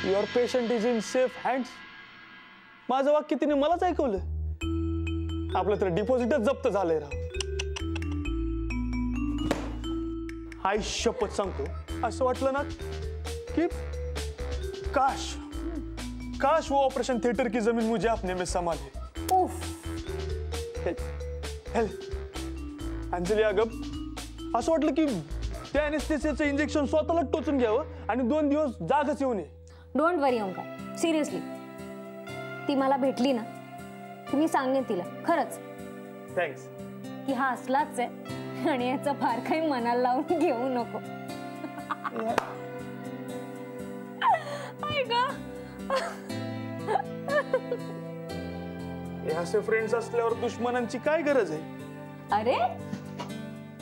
Your patient is in safe hands. माझं वाक्य तिने मलाच ऐकवलं. आपलं तर डिपॉझिटच जप्त झालंय राव. आई शपथ सांगतो असं वाटलं ना कि काश काश वो ऑपरेशन थिएटर की जमीन मुझे अपने में समा ले. अंजली अगं असं वाटलं की त्या अॅनेस्थेसियाचं इंजेक्शन स्वतःला टोचून घ्यावं आणि 2 दिवस जागच येऊ नये. डोंट वरी ओंकार, सिरियसली ती मला भेटली ना की मी सांगेन तिला खरंच थँक्स की हा असलाच आहे आणि याचा फार काही मनाला लावून घेऊ नको. असे फ्रेंड्स असल्यावर दुश्मनांची काय गरज आहे. अरे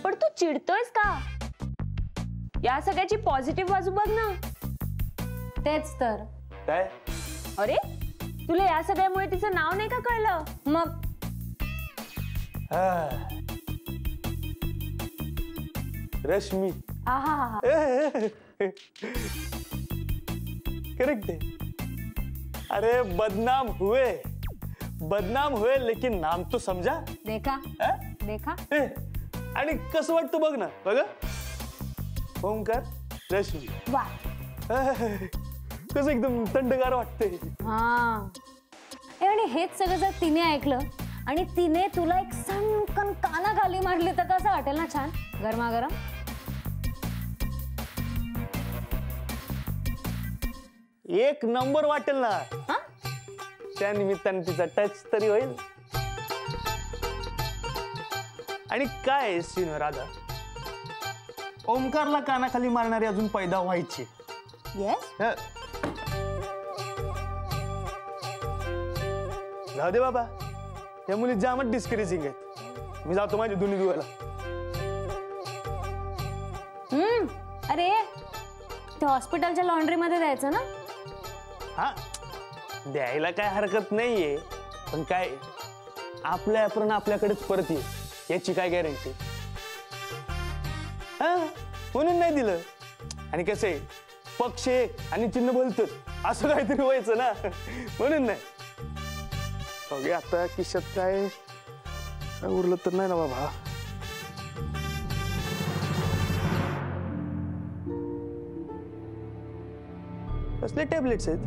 पण तू चिडतोयस का? या सगळ्याची पॉझिटिव्ह बाजू बघ ना. तेच तर. काय? अरे तुला या सगळ्यामुळे तिचं नाव नाही का कळलं? मग रश्मी. करेक्ट है. अरे बदनाम हुए लेकिन नाम तो समझा. देखा देखा. आणि कसं वाटतं बघ ना. बघा ओंकार रश्मी. वा कसं एकदम थंडगार वाटतंय. हा आणि हेच सगळं जर तिने ऐकलं आणि तिने तुला एक सणकन कानाखाली मारली तर कसं वाटेल ना. छान गरमागरम. एक नंबर वाटेल ना. त्या निमित्ताने तिचा टच तरी होईल. आणि काय सीन राधा, ओंकारला कानाखाली मारणारी अजून पैदा व्हायची. येस. जाऊ दे बाबा, या मुली जामच डिस्करेजिंग आहेत. मी जातो माझी दोन्ही दुवाला. अरे ते हॉस्पिटलच्या लॉन्ड्री मध्ये द्यायचं ना. हा द्यायला काय हरकत नाहीये, पण काय आपल्या आपण आपल्याकडेच परत ये याची काय गॅरंटी. हा म्हणून नाही दिलं. आणि कसं आहे पक्ष एक आणि चिन्ह बोलतं असं काहीतरी व्हायचं ना, म्हणून नाही. बघे आता किशात काय उरलं तर नाही ना बाबा. कसले टॅबलेट्स आहेत?